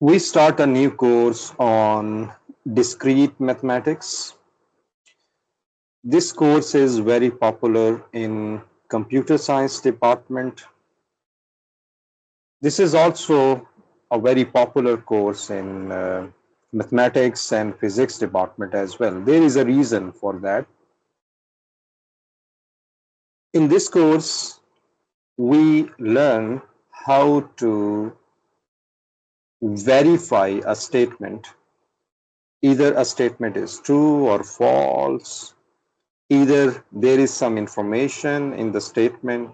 We start a new course on discrete mathematics. This course is very popular in computer science department. This is also a very popular course in mathematics and physics department as well. There is a reason for that. In this course, we learn how to verify a statement. Either a statement is true or false, either there is some information in the statement,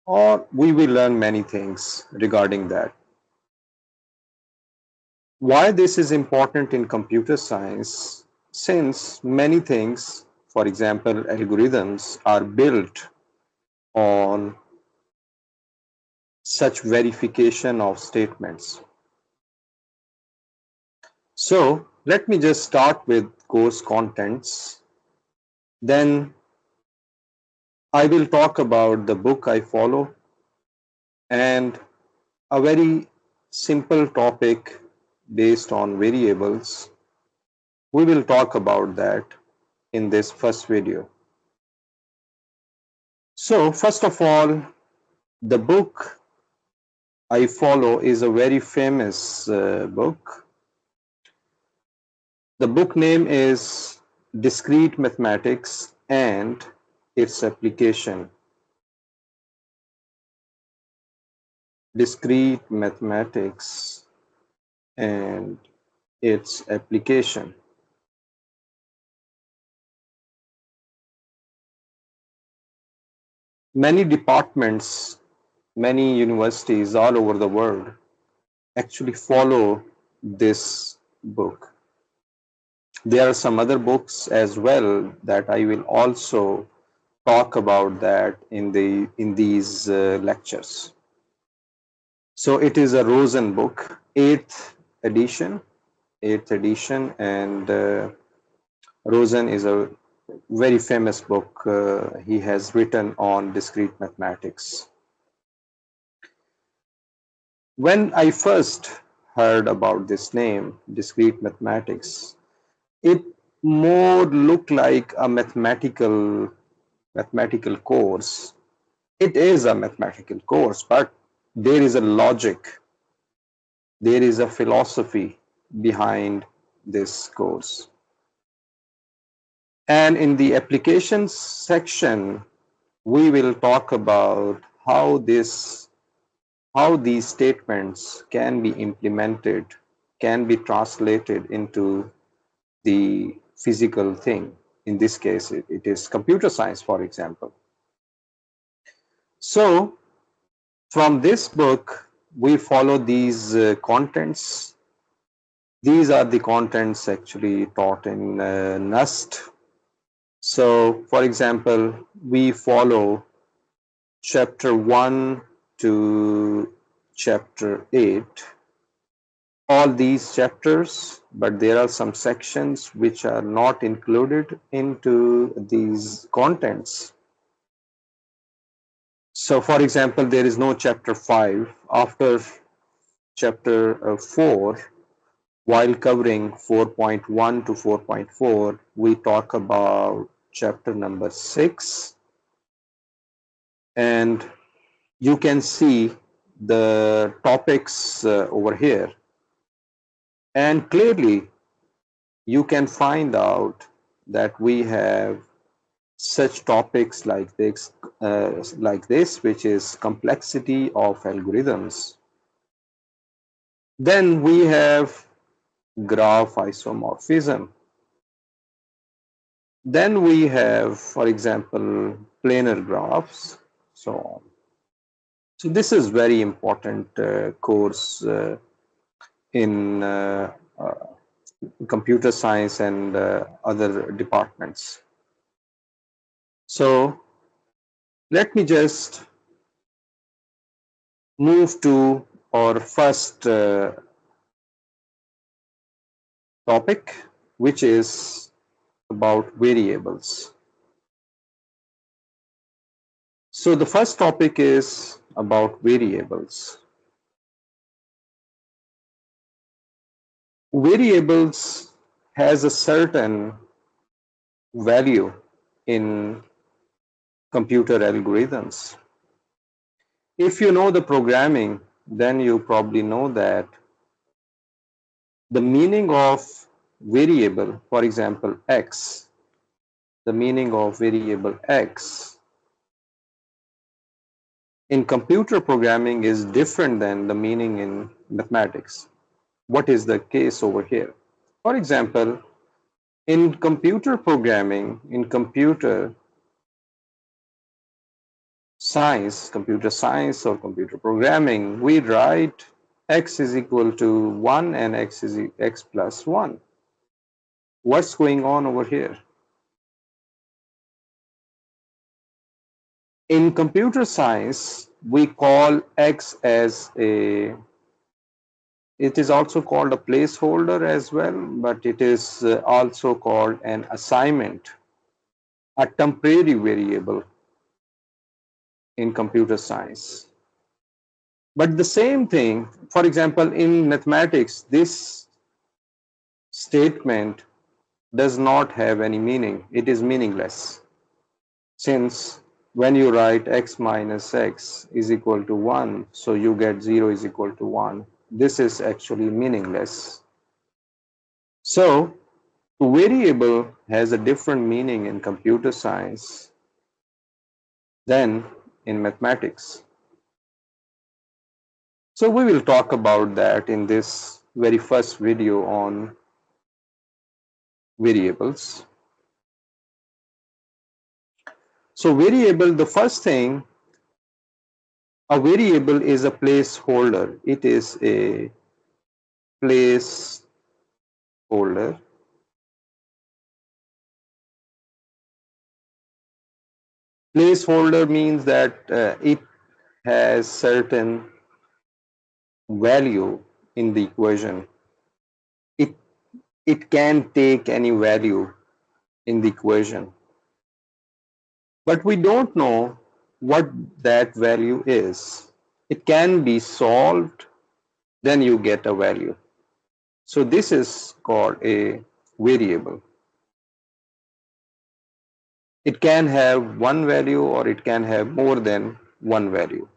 or we will learn many things regarding that. Why this is important in computer science? Since many things, for example, algorithms are built on such verification of statements. So let me just start with course contents. Then I will talk about the book I follow and a very simple topic based on variables. We will talk about that in this first video. So first of all, the book I follow is a very famous book. The book name is Discrete Mathematics and its Application. Discrete Mathematics and its Application. Many departments, many universities all over the world actually follow this book. There are some other books as well that I will also talk about that in these lectures. So it is a Rosen book, edition, eighth edition, and Rosen is a very famous book he has written on discrete mathematics. When I first heard about this name, discrete mathematics, it more looked like a mathematical course. It is a mathematical course, but there is a logic, there is a philosophy behind this course. And in the applications section, we will talk about how these statements can be implemented, can be translated into the physical thing. In this case, it is computer science, for example. So from this book, we follow these contents. These are the contents actually taught in NUST. So for example, we follow chapter 1 to chapter 8. All these chapters, but there are some sections which are not included into these contents. So for example, there is no chapter 5. After chapter 4, while covering 4.1 to 4.4, we talk about chapter number 6, and you can see the topics over here, and clearly you can find out that we have such topics like this, which is complexity of algorithms. Then we have graph isomorphism. Then we have, for example, planar graphs, so on. So this is very important course in computer science and other departments. So let me just move to our first topic, which is about variables. So the first topic is about variables. Variables has a certain value in computer algorithms. If you know the programming, then you probably know that the meaning of variable, for example, x, the meaning of variable x in computer programming is different than the meaning in mathematics. What is the case over here? For example, in computer programming, in computer science or computer programming, we write x is equal to 1 and x is x plus 1. What's going on over here? In computer science, we call x as a, it is also called a placeholder as well, but it is also called an assignment, a temporary variable in computer science. But the same thing, for example, in mathematics, this statement does not have any meaning. It is meaningless. Since when you write x minus x is equal to 1, so you get 0 is equal to 1. This is actually meaningless. So, variable has a different meaning in computer science than in mathematics. So we will talk about that in this very first video on variables. So variable, the first thing, a variable is a placeholder. It is a placeholder. Placeholder means that it has certain value in the equation. It, it can take any value in the equation. But we don't know what that value is. It can be solved, then you get a value. So this is called a variable. It can have one value or it can have more than one value.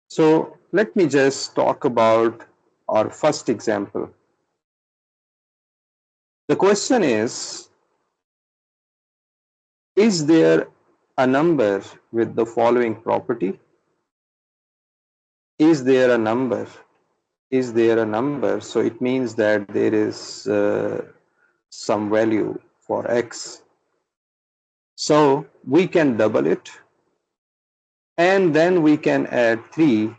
So let me just talk about our first example. The question is there a number with the following property? Is there a number? Is there a number? So it means that there is some value for x. So we can double it and then we can add 3,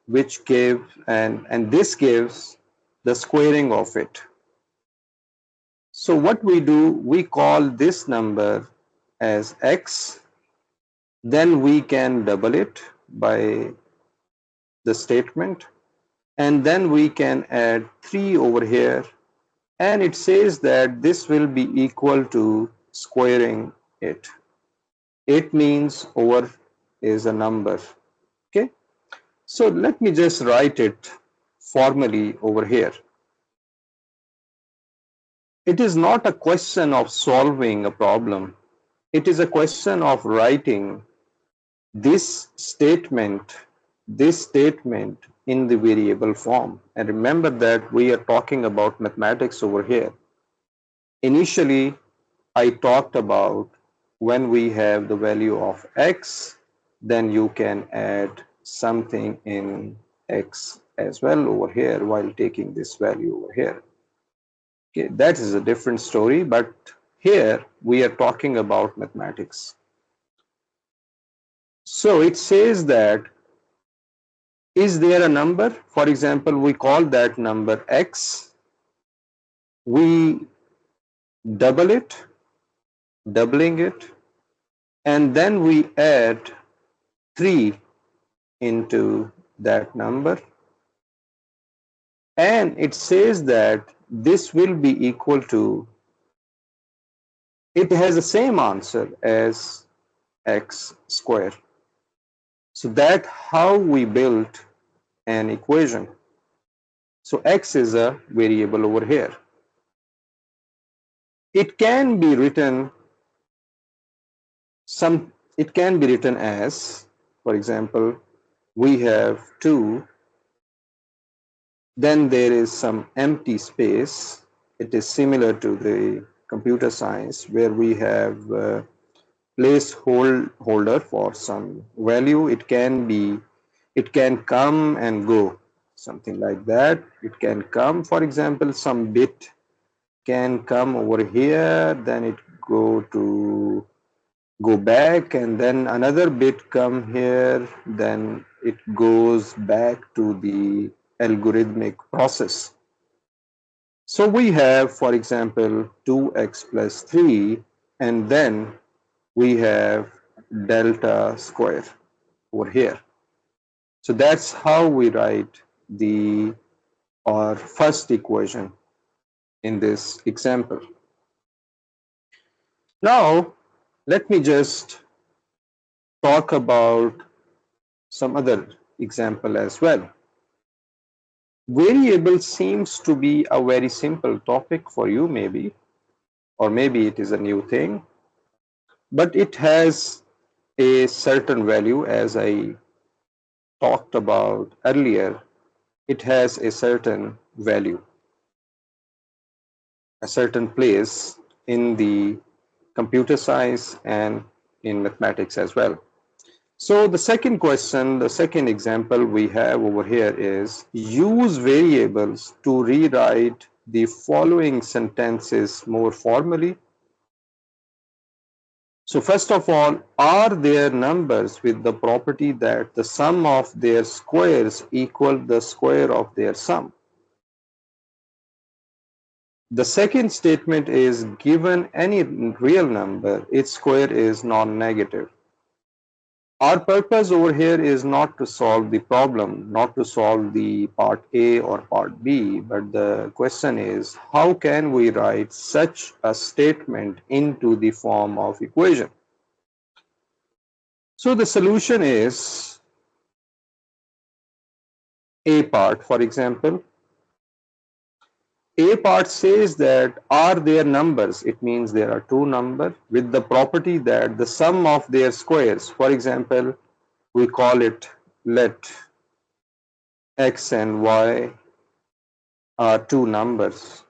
which gives, and this gives the squaring of it. So what we do, we call this number as x, then we can double it by the statement, and then we can add 3 over here, and it says that this will be equal to squaring it. It means over is a number. Okay, so let me just write it formally over here. It is not a question of solving a problem. It is a question of writing this statement in the variable form. And remember that we are talking about mathematics over here. Initially, I talked about when we have the value of x, then you can add something in x as well over here while taking this value over here. Okay, that is a different story, but here we are talking about mathematics. So it says that, is there a number? For example, we call that number x. We double it, doubling it, and then we add 3 into that number. And it says that this will be equal to, it has the same answer as x square. So that's how we built an equation. So x is a variable over here. It can be written it can be written as, for example, we have 2, then there is some empty space. It is similar to the computer science where we have placeholder for some value. It can come and go, something like that. It can come, for example, some bit can come over here, then it go back, and then another bit come here, then it goes back to the algorithmic process. So we have, for example, 2x plus 3, and then we have delta square over here. So that's how we write our first equation in this example. Now, let me just talk about some other example as well. Variable seems to be a very simple topic for you maybe, or maybe it is a new thing, but it has a certain value. As I talked about earlier, it has a certain value, a certain place in the computer science and in mathematics as well. So the second question, the second example we have over here is use variables to rewrite the following sentences more formally. So first of all, are there numbers with the property that the sum of their squares equal the square of their sum? The second statement is given any real number, its square is non-negative. Our purpose over here is not to solve the problem, not to solve the part A or part B, but the question is how can we write such a statement into the form of equation? So the solution is A part, for example. A part says that are there numbers, it means there are two numbers with the property that the sum of their squares, for example, we call it, let x and y are two numbers.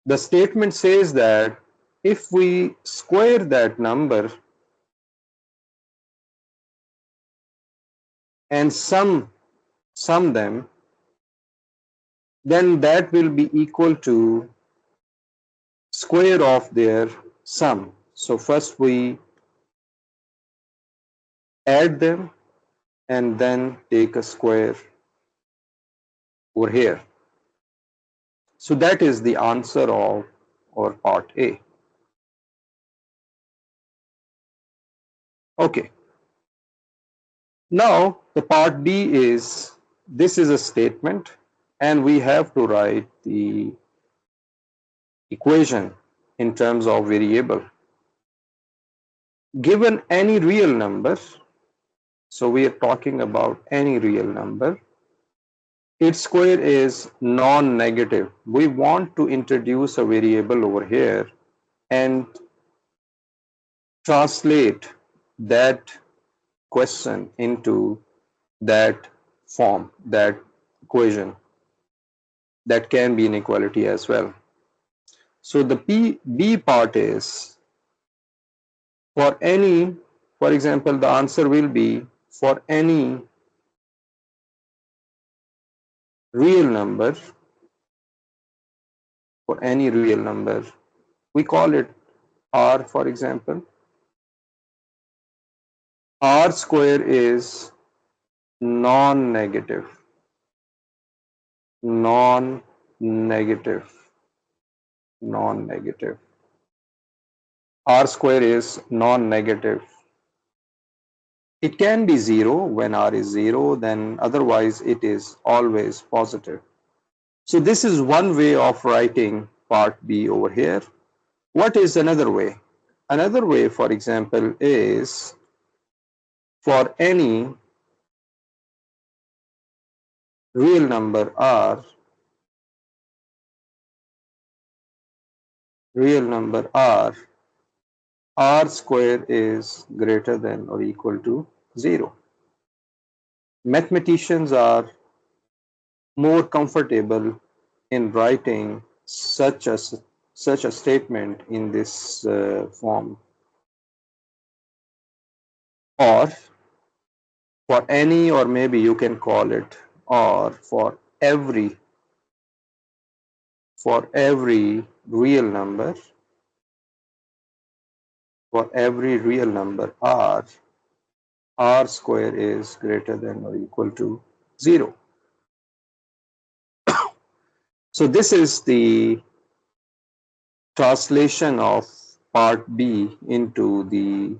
The statement says that if we square that number and sum them, then that will be equal to square of their sum. So first we add them and then take a square over here. So that is the answer of our part A. Okay. Now the part B is, this is a statement and we have to write the equation in terms of variable. Given any real number, so we are talking about any real number, its square is non-negative. We want to introduce a variable over here and translate that question into that form, that equation. That can be inequality as well. So the B part is for any, for example, the answer will be for any real number, for any real number, we call it R, for example. R square is non-negative, non-negative, non-negative. R square is non-negative. It can be 0 when R is 0, then otherwise it is always positive. So this is one way of writing part B over here. What is another way? Another way, for example, is for any real number r square is greater than or equal to 0. Mathematicians are more comfortable in writing such a statement in this form, or for any, or maybe you can call it, or for every real number, r square is greater than or equal to 0. So this is the translation of part B into the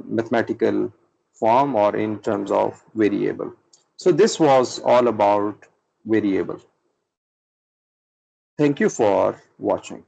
mathematical form, or in terms of variable. So this was all about variable. Thank you for watching.